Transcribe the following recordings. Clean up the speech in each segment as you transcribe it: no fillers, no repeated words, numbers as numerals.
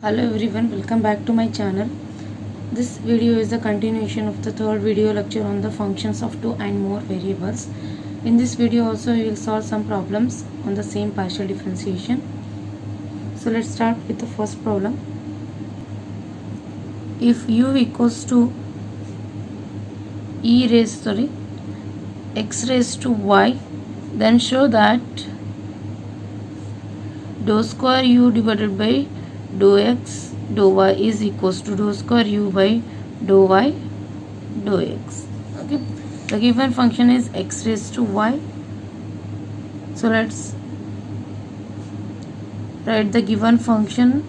Hello everyone, welcome back to my channel. This video is a continuation of the third video lecture on the functions of two and more variables. In this video also we will solve some problems on the same partial differentiation. So let's start with the first problem. If u equals to x raised to y, then show that dou square u divided by dou x dou y is equals to dou square u by dou y dou x. Okay, the given function is x raised to y. So let's write the given function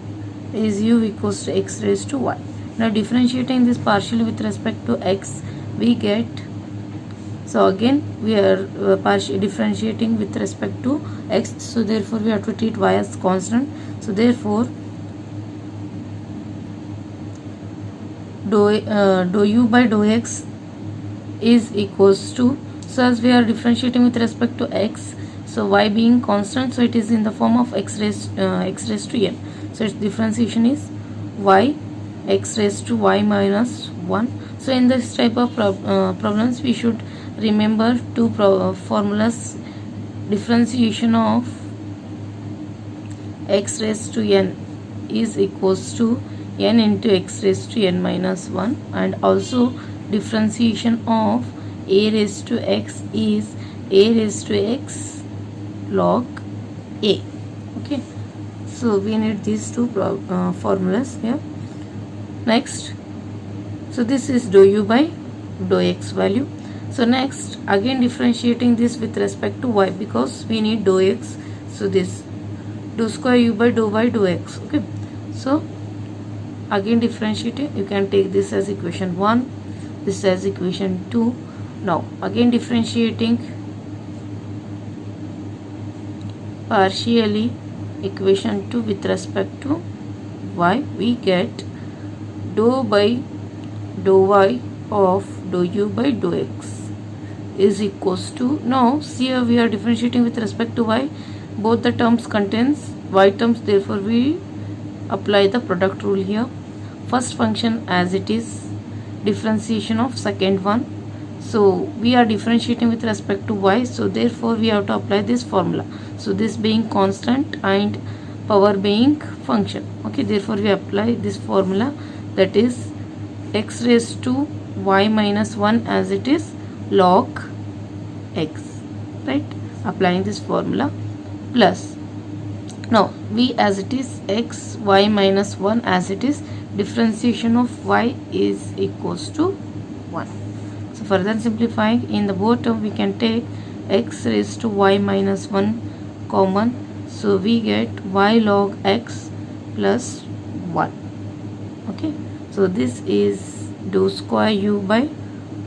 is u equals to x raised to y. Now differentiating this partially with respect to x, we get, so again we are partially differentiating with respect to x, so therefore we have to treat y as constant. So therefore dou u by dou x is equals to, so as we are differentiating with respect to x, so y being constant, so it is in the form of x raised to n. So its differentiation is y x raised to y minus 1. So in this type of problems we should remember two formulas. Differentiation of x raised to n is equals to n into x raised to n minus 1, and also differentiation of a raised to x is a raised to x log a. Okay, so we need these two formulas here. Next, so this is dou u by dou x value. So next, again differentiating this with respect to y, because we need dou x, so this dou square u by dou y dou x. Okay, so again differentiating, you can take this as equation 1, this as equation 2. Now again differentiating partially equation 2 with respect to y, we get dou by dou y of dou u by dou x is equals to, now see here we are differentiating with respect to y, both the terms contains y terms, therefore we apply the product rule here. First function as it is, differentiation of second one, so we are differentiating with respect to y, so therefore we have to apply this formula. So this being constant and power being function, okay, therefore we apply this formula, that is x raised to y minus 1 as it is log x, right, applying this formula, plus now v as it is x y minus 1 as it is, differentiation of y is equals to 1. So further simplifying, in the both term we can take x raised to y minus 1 common, so we get y log x plus 1. Okay, so this is dou square u by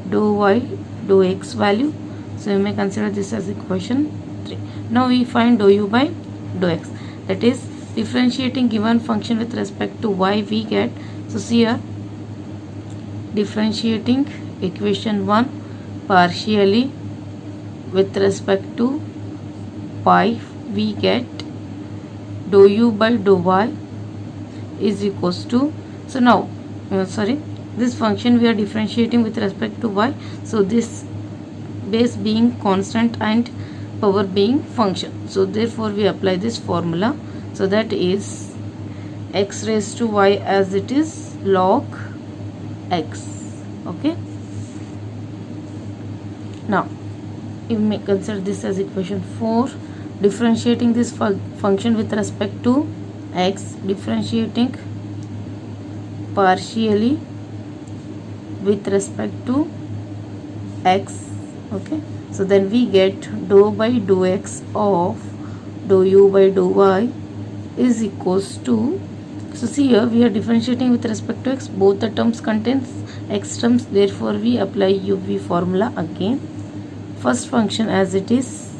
dou y dou x value, so you may consider this as equation 3. Now we find dou u by dou x, that is differentiating given function with respect to y, we get, so see here differentiating equation 1 partially with respect to y, we get dou u by dou y is equals to, so now this function we are differentiating with respect to y, so this base being constant and power being function, so therefore we apply this formula, so that is x raised to y as it is log x. Okay, now you may consider this as equation 4, differentiating this function with respect to x, differentiating partially with respect to x. Okay, so then we get dou by dou x of dou u by dou y is equals to, so see here we are differentiating with respect to x, both the terms contains x terms, therefore we apply uv formula again. First function as it is,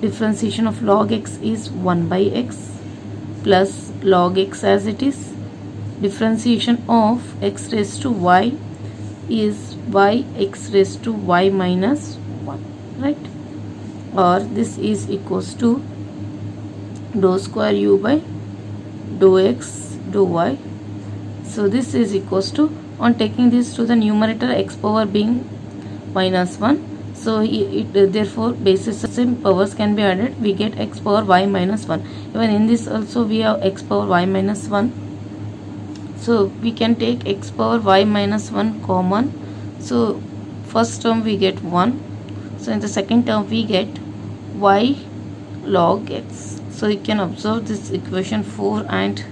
differentiation of log x is 1 by x plus log x as it is, differentiation of x raised to y is y x raised to y minus 1, right? or this is equals to dou square u by dou x dou y. So this is equals to, on taking this to the numerator, x power being minus 1, so therefore basis of same powers can be added, we get x power y minus 1. Even in this also we have x power y minus 1, so we can take x power y minus 1 common. So first term we get 1, so in the second term we get y log x. So you can observe this equation 4 and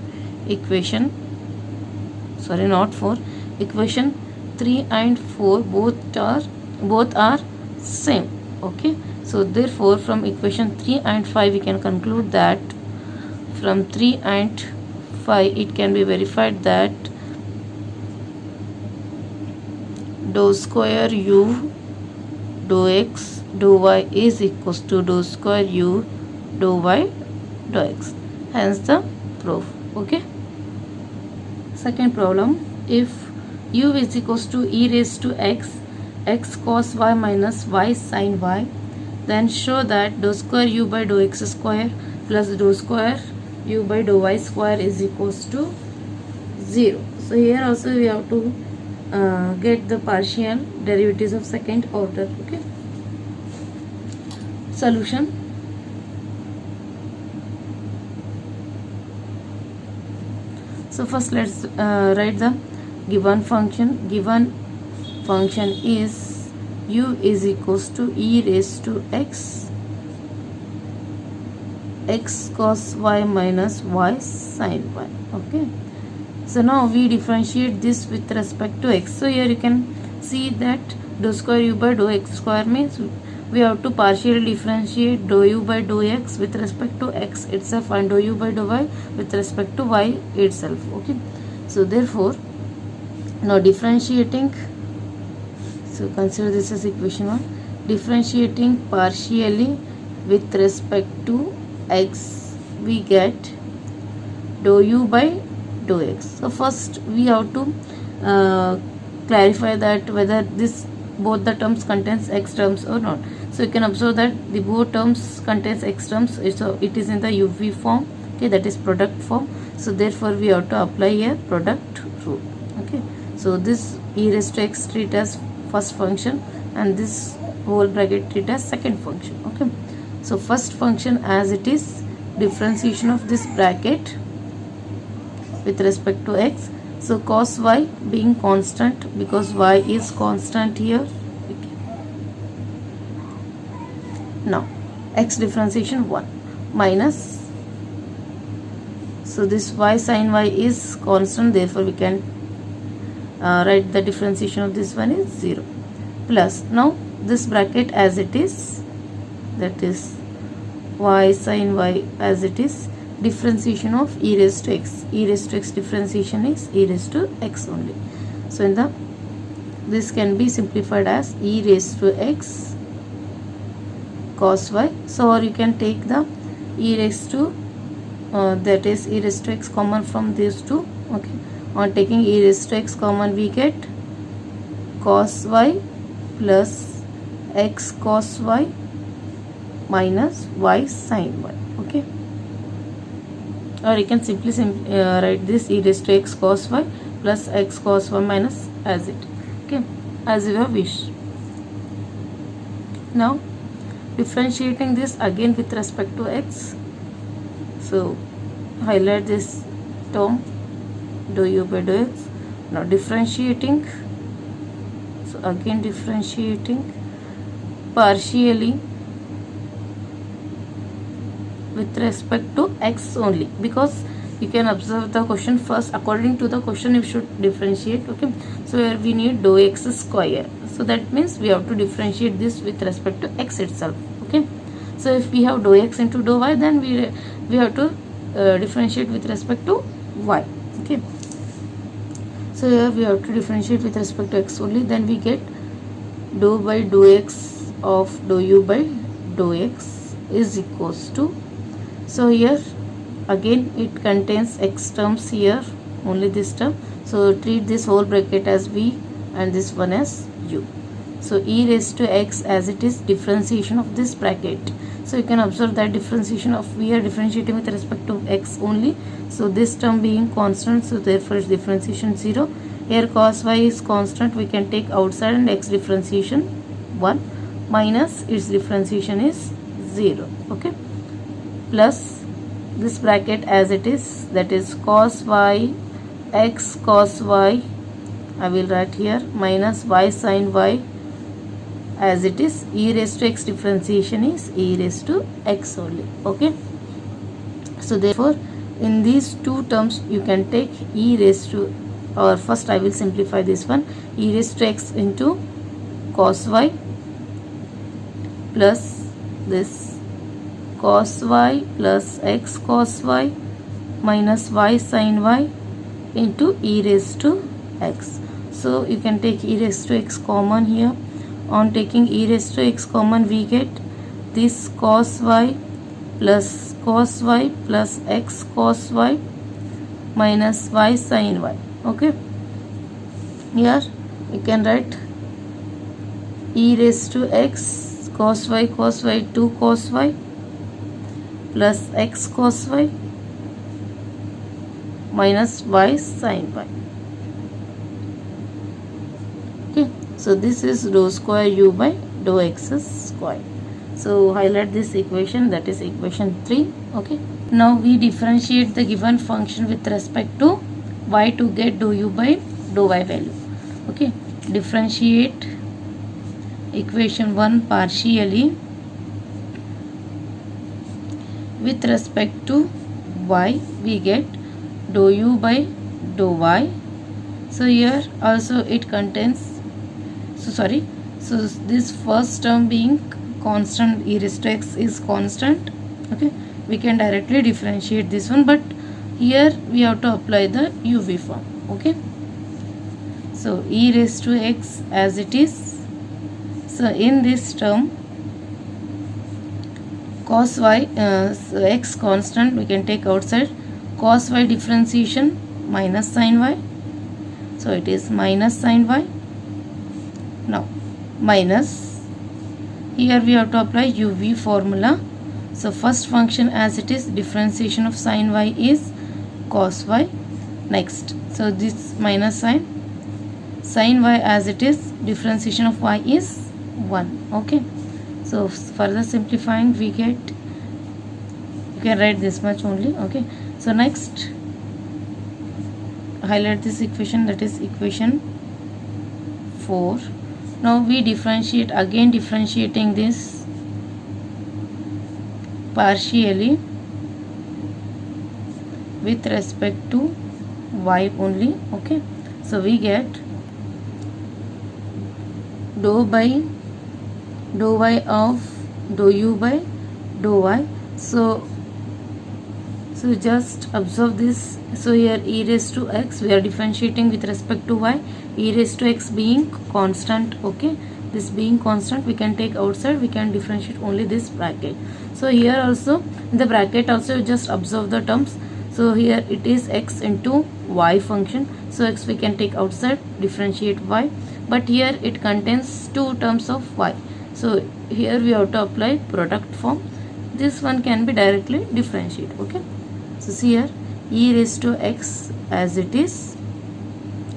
equation, sorry not 4, equation 3 and 4 both are same. Okay, so therefore from equation 3 and 5 we can conclude that from 3 and 5 it can be verified that dou square u dou x dou y is equals to dou square u dou y dou x, hence the proof. Okay, second problem, if u is equals to e raised to x cos y minus y sin y, then show that dou square u by dou x square plus dou square u by dou y square is equals to 0. So here also we have to get the partial derivatives of second order. Okay, solution. So first let's write the given function. Given function is u is equals to e raised to x cos y minus y sin y. Okay, so now we differentiate this with respect to x. So here you can see that dou square u by dou x square means we have to partially differentiate dou u by dou x with respect to x itself and dou u by dou y with respect to y itself. Okay, so therefore now differentiating, so consider this as equation 1, differentiating partially with respect to x, we get dou u by dou x. So first we have to clarify that whether this both the terms contains x terms or not. So you can observe that the both terms contains x terms, so it is in the uv form. Okay, that is product form, so therefore we have to apply a product rule. Okay, so this e raised to x treat as first function and this whole bracket treat as second function. Okay, so first function as it is, differentiation of this bracket with respect to x, so cos y being constant because y is constant here. Okay. Now x differentiation 1 minus, so this y sin y is constant, therefore we can write the differentiation of this one is 0, plus now this bracket as it is, that is y sin y as it is, differentiation of e raised to x. E raised to x differentiation is e raised to x only. So in the this can be simplified as e raised to x cos y. So or you can take the e raised to that is e raised to x common from these two. Okay, on taking e raised to x common we get cos y plus x cos y minus y sin y. Okay, or you can simply write this e raised to x cos y plus x cos y minus as it. Okay, as your wish. Now differentiating this again with respect to x, so highlight this term dou u by dou x. Now differentiating, so again differentiating partially with respect to x only, because you can observe the question first, according to the question you should differentiate. Okay, so here we need dou x square, so that means we have to differentiate this with respect to x itself. Okay, so if we have dou x into dou y, then we have to differentiate with respect to y. Okay, so here we have to differentiate with respect to x only, then we get dou by dou x of dou u by dou x is equals to, so here again it contains x terms here, only this term, so treat this whole bracket as v and this one as u. So e raised to x as it is differentiation of this bracket. So you can observe that differentiation of, we are differentiating with respect to x only. So this term being constant, so therefore its differentiation 0. Here cos y is constant, we can take outside, and x differentiation 1 minus its differentiation is 0. Okay, plus this bracket as it is, that is cos y x cos y, I will write here, minus y sin y as it is. E raised to x differentiation is e raised to x only. Okay, so therefore in these two terms you can take e raised to, or first I will simplify this one, e raised to x into cos y plus this cos y plus x cos y minus y sin y into e raised to x. So you can take e raised to x common here. On taking e raised to x common, we get this cos y plus x cos y minus y sin y. Okay, here you can write e raised to x cos y 2 cos y plus x cos y minus y sin y. Okay, so this is dou square u by dou x square. So highlight this equation, that is equation 3. Okay, now we differentiate the given function with respect to y to get dou u by dou y value. Okay, differentiate equation 1 partially with respect to y, we get dou u by dou y. So here also it contains, so this first term being constant, e raised to x is constant. Okay, we can directly differentiate this one, but here we have to apply the uv form. Okay, so e raised to x as it is. So in this term cos y, x constant, we can take outside, cos y differentiation minus sin y, so it is minus sin y. Now minus, here we have to apply uv formula. So first function as it is, differentiation of sin y is cos y. Next, so this minus sin y as it is, differentiation of y is 1. Okay, so further simplifying we get, you can write this much only. Okay, so next highlight this equation, that is equation 4. Now we differentiate, again differentiating this partially with respect to y only. Okay, so we get dou by dou y of dou u by dou y. So just observe this. So here e raised to x, we are differentiating with respect to y, e raised to x being constant. Okay, this being constant, we can take outside, we can differentiate only this bracket. So here also in the bracket also just observe the terms. So here it is x into y function, so x we can take outside, differentiate y, but here it contains two terms of y, so here we have to apply product form. This one can be directly differentiated. Okay, so see here e raised to x as it is.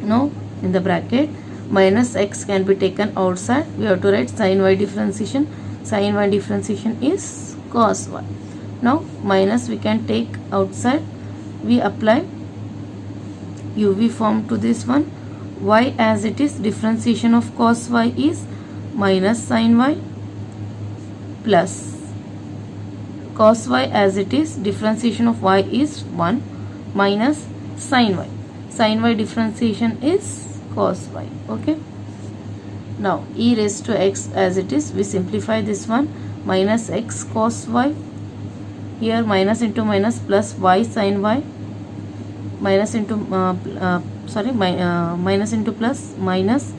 Now in the bracket minus x can be taken outside, we have to write sin y differentiation. Sin y differentiation is cos y. Now minus we can take outside, we apply uv form to this one. Y as it is, differentiation of cos y is minus sin y plus cos y as it is, differentiation of y is 1 minus sin y. Sin y differentiation is cos y. Okay, now e raised to x as it is, we simplify this one, minus x cos y, here minus into minus plus y sin y, minus into minus into plus minus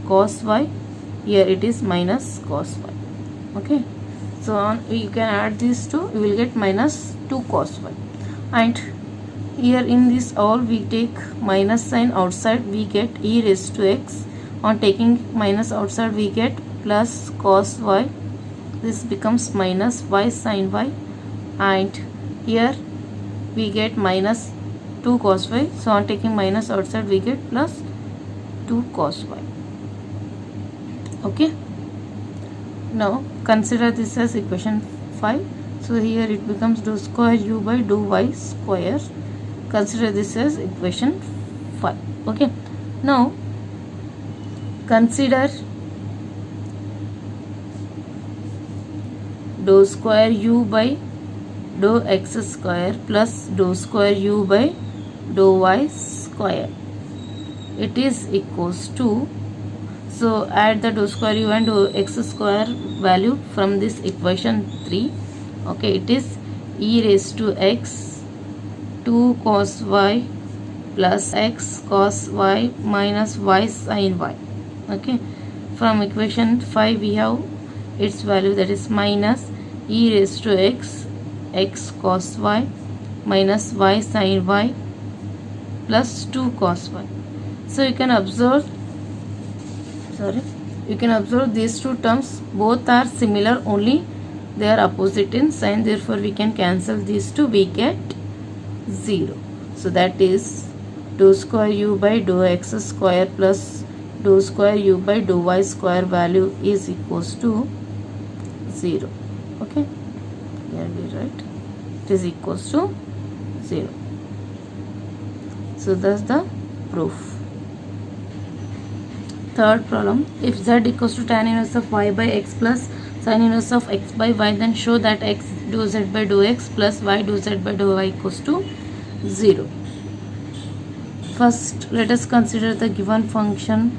cos y, here it is minus cos y. Okay, so on you can add these two, you will get minus 2 cos y, and here in this all we take minus sign outside, we get e raised to x. On taking minus outside, we get plus cos y. This becomes minus y sin y, and here we get minus 2 cos y. So on taking minus outside, we get plus 2 cos y. Okay. Now consider this as equation 5. So here it becomes dou square u by dou y square. Consider this as equation 5. Okay. Now consider dou square u by dou x square plus dou square u by dou y square. It is equals to, so add the dou square u and dou x square value from this equation 3. Okay, it is e raised to x 2 cos y plus x cos y minus y sin y. Okay, from equation 5 we have its value, that is minus e raised to x x cos y minus y sin y plus 2 cos y. So you can observe these two terms, both are similar, only they are opposite in sign, therefore we can cancel these two, we get 0. So that is dou square u by dou x square plus dou square u by dou y square value is equals to 0. Okay, here we write it is equals to 0. So that's the proof. Third problem, if z equals to tan inverse of y by x plus sin inverse of x by y, then show that x dou z by dou x plus y dou z by dou y equals to 0. First, let us consider the given function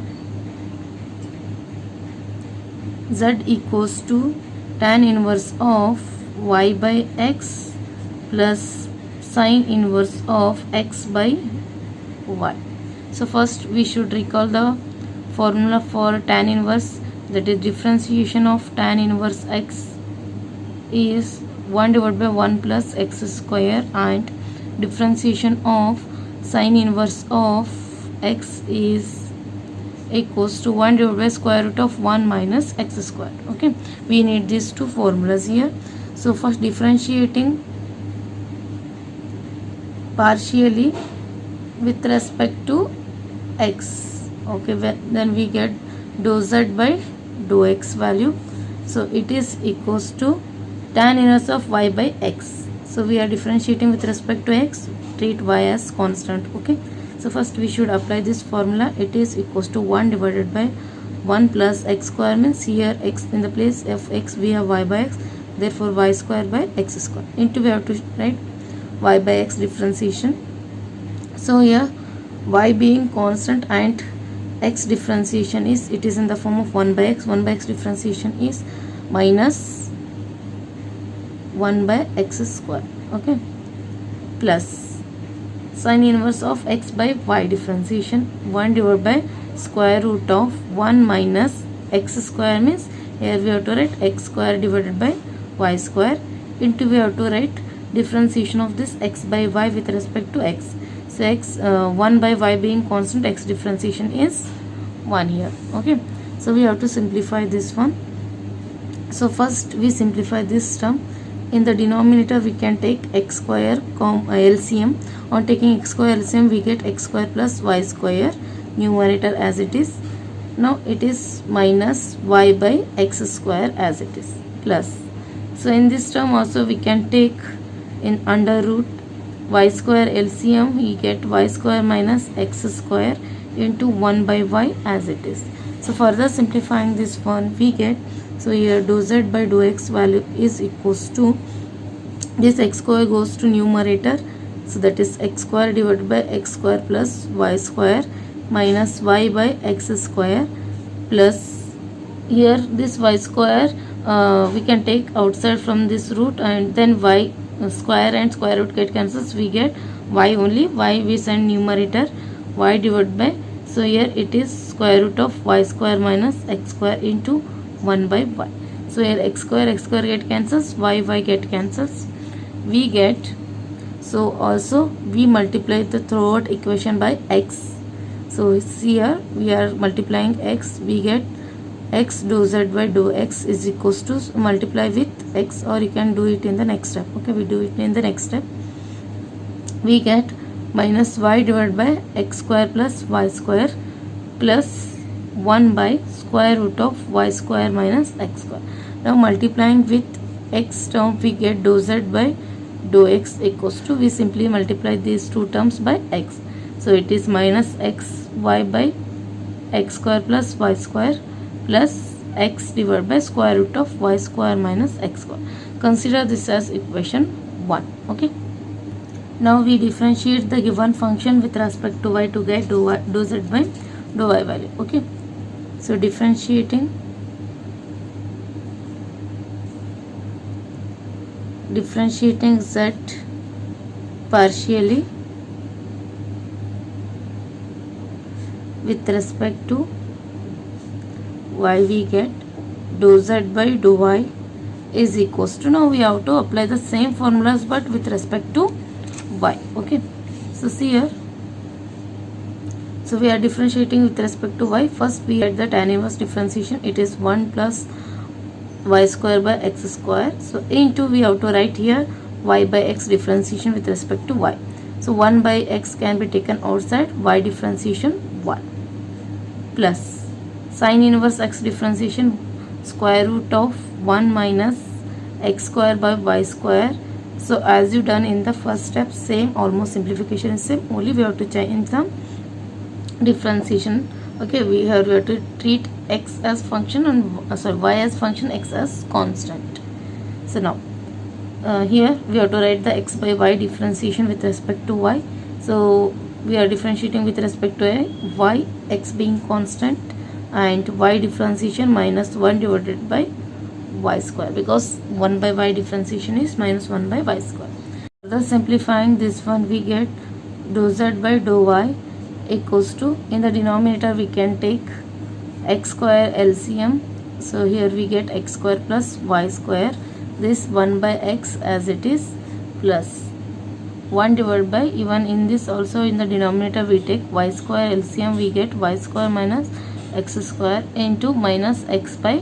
z equals to tan inverse of y by x plus sin inverse of x by y. So first we should recall the formula for tan inverse, that is differentiation of tan inverse x is 1 divided by 1 plus x square, and differentiation of sin inverse of x is equals to 1 divided by square root of 1 minus x square. Okay, we need these two formulas here. So first differentiating partially with respect to x. Okay, then we get dou z by dou x value. So it is equals to tan inverse of y by x. So we are differentiating with respect to x, treat y as constant. Okay, so first we should apply this formula. It is equals to 1 divided by 1 plus x square, means here x in the place of x we have y by x, therefore y square by x square, into we have to write y by x differentiation. So here y being constant and x differentiation is, it is in the form of 1 by x. 1 by x differentiation is minus 1 by x square. Okay, plus sin inverse of x by y differentiation, 1 divided by square root of 1 minus x square, means here we have to write x square divided by y square, into we have to write differentiation of this x by y with respect to x. So x 1 by y being constant, x differentiation is 1 here. Okay, so we have to simplify this one. So first we simplify this term. In the denominator we can take x square LCM. On taking x square LCM we get x square plus y square, numerator as it is. Now it is minus y by x square as it is, plus. So in this term also we can take in under root y square LCM, we get y square minus x square into 1 by y as it is. So further simplifying this one we get, so here dou z by dou x value is equals to, this x square goes to numerator, so that is x square divided by x square plus y square minus y by x square, plus here this y square we can take outside from this root, and then y square and square root get cancels, we get y only, y we send numerator, y divided by, so here it is square root of y square minus x square into 1 by y. So here x square get cancels, y get cancels, we get, so also we multiply the throughout equation by x. So here we are multiplying x, we get x dou z by dou x is equals to multiply with x, or you can do it in the next step. Okay, we do it in the next step. We get minus y divided by x square plus y square plus 1 by square root of y square minus x square. Now multiplying with x term, we get dou z by dou x equals to, we simply multiply these two terms by x. So it is minus x y by x square plus y square plus x divided by square root of y square minus x square. Consider this as equation 1. Okay. Now we differentiate the given function with respect to y to get dou z by dou y value. Okay. So differentiating z partially with respect to y, we get dou z by dou y is equals to, now we have to apply the same formulas but with respect to y. Okay, so see here, so we are differentiating with respect to y. First we get the tan inverse differentiation, it is 1 plus y square by x square. So into, we have to write here y by x differentiation with respect to y. So 1 by x can be taken outside, y differentiation 1 plus sin inverse x differentiation square root of 1 minus x square by y square. So as you done in the first step, same, almost simplification is same, only we have to change the differentiation. Okay, we have to treat x as function and y as function, x as constant. So now here we have to write the x by y differentiation with respect to y. So we are differentiating with respect to y, x being constant, and y differentiation minus 1 divided by y square, because 1 by y differentiation is minus 1 by y square. Further simplifying this one, we get dou z by dou y equals to, in the denominator we can take x square LCM. So here we get x square plus y square, this 1 by x as it is, plus 1 divided by, even in this also in the denominator we take y square LCM, we get y square minus x square into minus x by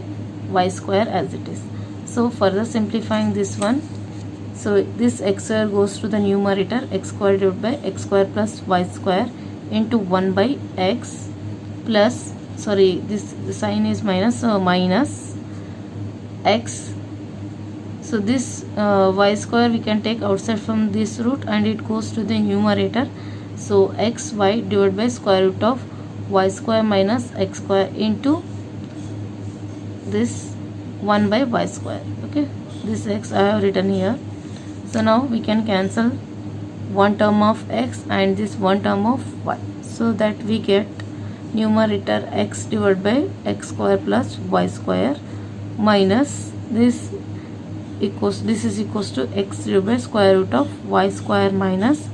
y square as it is. So further simplifying this one, so this x square goes to the numerator, x square divided by x square plus y square into 1 by x plus, sorry, this sign is minus, so minus x. So this y square we can take outside from this root and it goes to the numerator. So xy divided by square root of y square minus x square into this 1 by y square. Okay, this x I have written here. So now we can cancel one term of x and this one term of y, so that we get numerator x divided by x square plus y square minus this equals, this is equals to x divided by square root of y square minus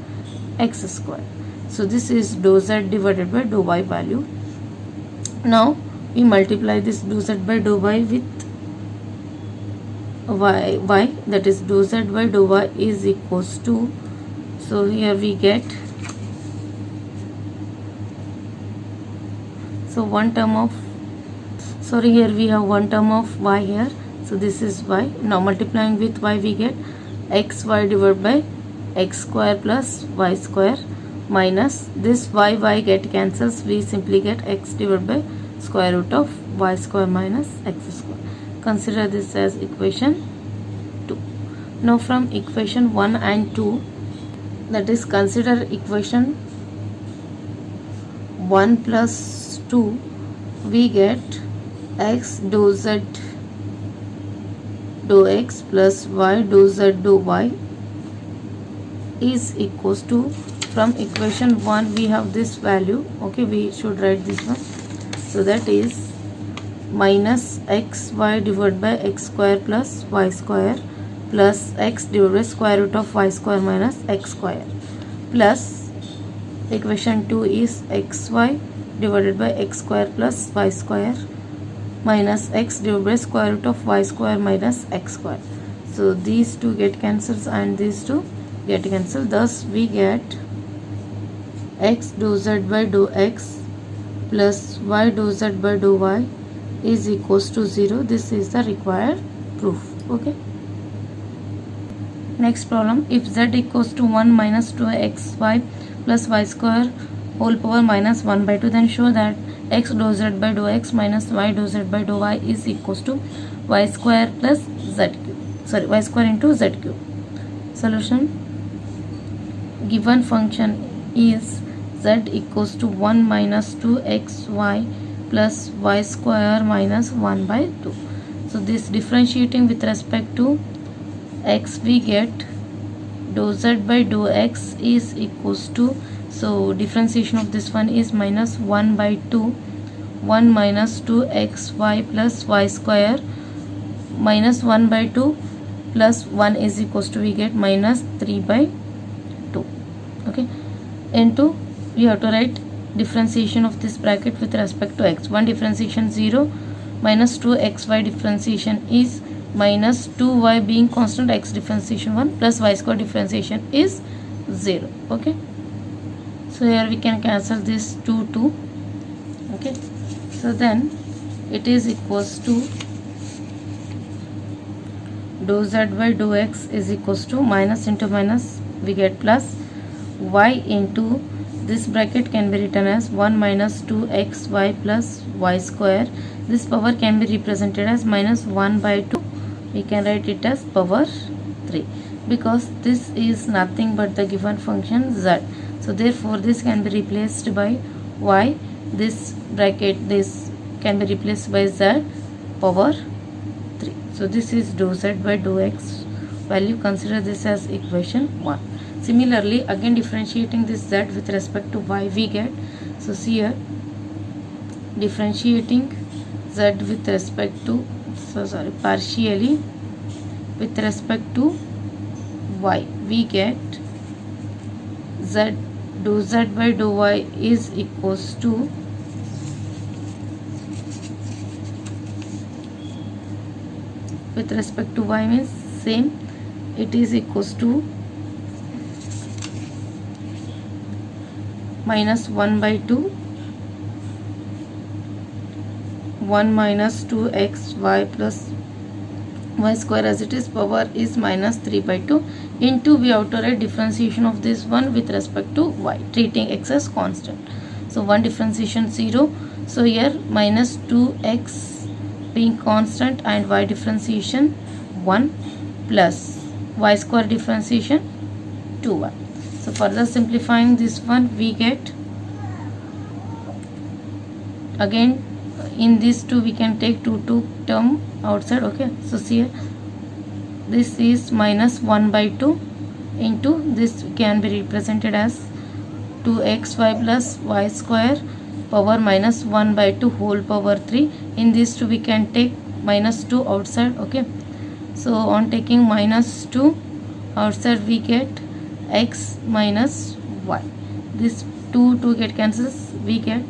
x square. So this is dou z divided by dou y value. Now we multiply this dou z by dou y with y, that is dou z by dou y is equals to, so here we get, so one term of, sorry, here we have one term of y here, so this is y. Now multiplying with y we get xy divided by x square plus y square minus this y get cancels, we simply get x divided by square root of y square minus x square. Consider this as equation 2. Now from equation 1 and 2, that is consider equation 1 plus 2, we get x dou z dou x plus y dou z dou y is equals to, from equation 1 we have this value. Okay, we should write this one. So that is minus xy divided by x square plus y square plus x divided by square root of y square minus x square, plus equation 2 is xy divided by x square plus y square minus x divided by square root of y square minus x square. So these two get cancelled and these two get cancelled. Thus we get x dou z by dou x plus y dou z by dou y is equals to 0. This is the required proof. Okay. Next problem, if z equals to 1 minus 2xy plus y square whole power minus 1 by 2, then show that x dou z by dou x minus y dou z by dou y is equals to y square plus z cube. Sorry, y square into z cube. Solution, given function is z equals to 1 minus 2xy plus y square minus 1 by 2. So this differentiating with respect to x, we get dou z by dou x is equals to, so differentiation of this one is minus 1 by 2, 1 minus 2xy plus y square minus 1 by 2 plus 1 is equals to, we get minus 3 by 2. Okay, into we have to write differentiation of this bracket with respect to x. 1 differentiation 0, minus 2xy differentiation is minus 2y being constant, x differentiation 1 plus y square differentiation is 0. Okay, so here we can cancel this 2. Okay, so then it is equals to dou z by dou x is equals to minus into minus, we get plus y into this bracket can be written as 1 minus 2xy plus y square. This power can be represented as minus 1 by 2. We can write it as power 3 because this is nothing but the given function z. So therefore this can be replaced by y. This bracket, this can be replaced by z power 3. So this is dou z by dou x value. Consider this as equation 1. Similarly, again differentiating this z with respect to y, we get, so see here, differentiating z with respect to, partially with respect to y, we get z dou z by dou y is equals to with respect to y means same, it is equals to minus 1 by 2, 1 minus 2xy plus y square as it is, power is minus 3 by 2 into, we have to write differentiation of this one with respect to y, treating x as constant. So 1 differentiation 0, so here minus 2x being constant and y differentiation 1 plus y square differentiation 2y. So further simplifying this one, we get, again in these two we can take 2 term outside. Okay, so see here, this is minus 1 by 2 into this can be represented as 2xy plus y square power minus 1 by 2 whole power 3. In these two we can take minus 2 outside. Okay, so on taking minus 2 outside, we get x minus y. This 2 get cancels, we get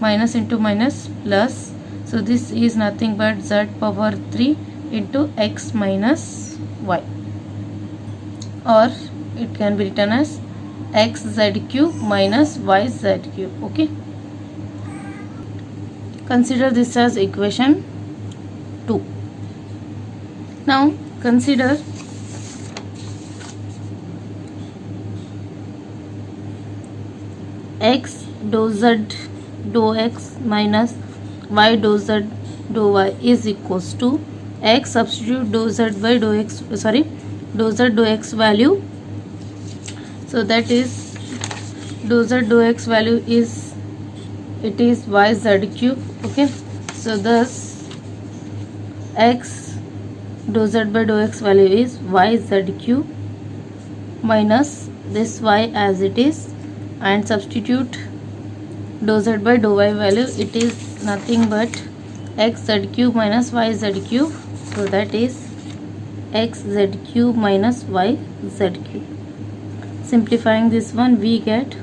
minus into minus plus, so this is nothing but z power 3 into x minus y, or it can be written as x z cube minus y z cube. Okay, consider this as equation 2. Now consider x dou z dou x minus y dou z dou y is equals to x, substitute dou z by dou x, dou z dou x value, so that is dou z dou x value is, it is y z cube. Okay, so thus x dou z by dou x value is y z cube minus this y as it is, and substitute dou z by dou y value, it is nothing but x z cube minus y z cube, so that is x z cube minus y z cube. Simplifying this one, we get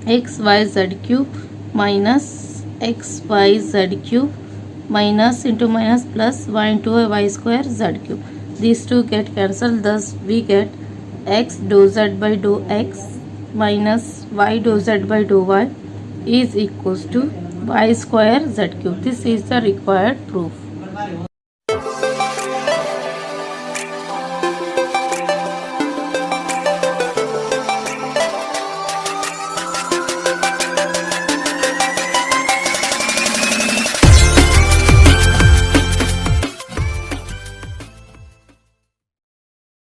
x y z cube minus x y z cube minus into minus plus y into y square z cube. These two get cancelled, thus we get x dou z by dou x minus y dou z by dou y is equals to y square z cube. This is the required proof.